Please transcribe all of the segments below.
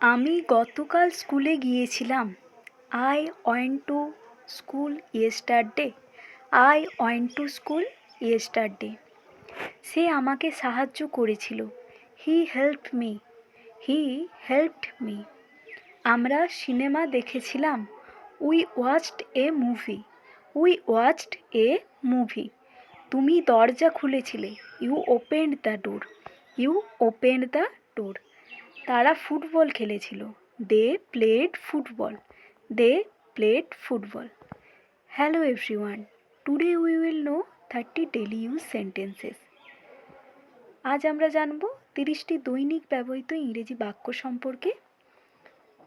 আমি গতকাল স্কুলে গিয়েছিলাম। I went to school yesterday. I went to school yesterday. সে আমাকে সাহায্য করেছিল। He helped me. He helped me. আমরা সিনেমা দেখেছিলাম। We watched a movie. We watched a movie. তুমি দরজা খুলেছিলে। You opened the door. You opened the door. তারা ফুটবল খেলেছিল। They played football. They played football. Hello everyone, today we will know 30 daily use sentences. আজ আমরা জানব 30টি দৈনিক ব্যবহৃত ইংরেজি বাক্য সম্পর্কে,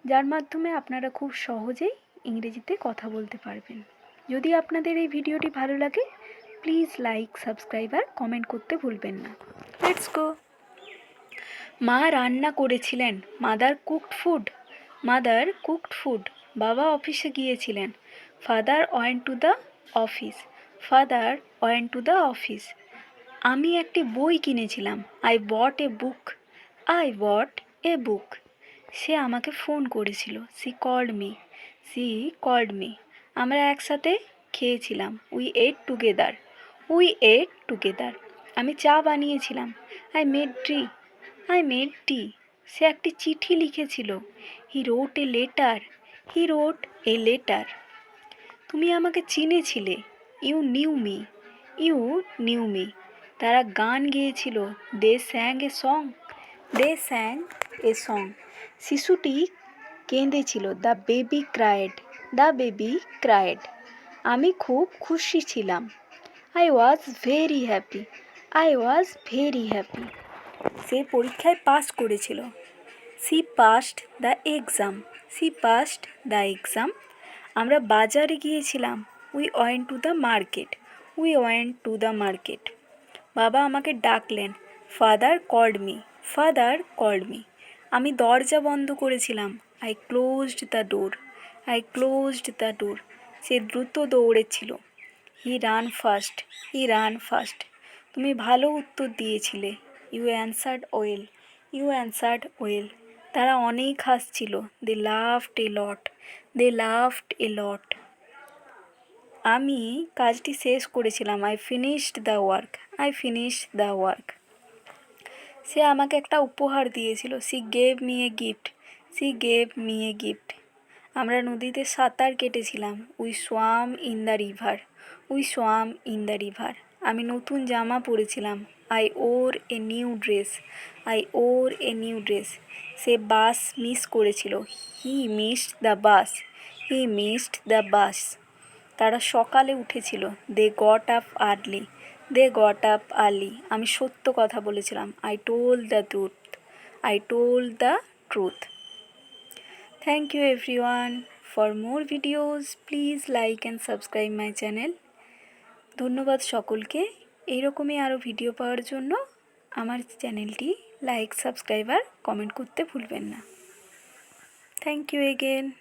যার মাধ্যমে আপনারা খুব সহজেই ইংরেজিতে কথা বলতে পারবেন। যদি আপনাদের এই ভিডিওটি ভালো লাগে, প্লিজ লাইক, সাবস্ক্রাইব আর কমেন্ট করতে ভুলবেন না। Let's go. মা রান্না করেছিলেন। Mother cooked food. Mother cooked food. বাবা অফিসে গিয়েছিলেন। Father went to the office. Father went to the office. আমি একটি বই কিনেছিলাম। I bought A book. I bought এ বুক। সে আমাকে ফোন করেছিল। She called me. She called me. আমরা একসাথে খেয়েছিলাম। We ate together. We ate together. আমি চা বানিয়েছিলাম। I made tea. I made tea. সে একটি চিঠি লিখেছিল। He wrote a letter. He wrote a letter. তুমি আমাকে চিনেছিলে। You knew me. You knew me. তারা গান গেয়েছিল। দে স্যাং a song. They স্যাং a song. শিশুটি কেঁদেছিল। The baby cried. The baby cried. আমি খুব খুশি ছিলাম। I was very happy. I was very happy. সে পরীক্ষায় পাস করেছিল। She passed the exam. She passed the exam. আমরা বাজারে গিয়েছিলাম। We went to the market. We went to the market. বাবা আমাকে ডাকলেন। Father called me. Father called me. আমি দরজা বন্ধ করেছিলাম। I closed the door. I closed the door. সে দ্রুত দৌড়েছিল। He ran fast. He ran fast. তুমি ভালো উত্তর দিয়েছিলে। You answered well. You answered well. তারা অনেক হাসছিল। দে লাফড এ লট। দে লাফড এ লট। আমি কাজটি শেষ করেছিলাম। I finished the work. I finished the work. সে আমাকে একটা উপহার দিয়েছিল। She gave me a gift. She gave me a gift. আমরা নদীতে সাঁতার কেটেছিলাম। We swam in the river. We swam in the river. আমি নতুন জামা পরেছিলাম। I wore a new dress. I wore a new dress. সে বাস মিস করেছিল। He missed the bus. He missed the bus. তারা সকালে উঠেছিল। দে got up early. They got up early. আমি সত্য কথা বলেছিলাম। I told the truth. I told the truth. Thank you everyone. For more videos please like and subscribe my channel. ধন্যবাদ সকলকে। এইরকমই আরও ভিডিও পাওয়ার জন্য আমার চ্যানেলটি লাইক, সাবস্ক্রাইব আর কমেন্ট করতে ভুলবেন না। Thank you again.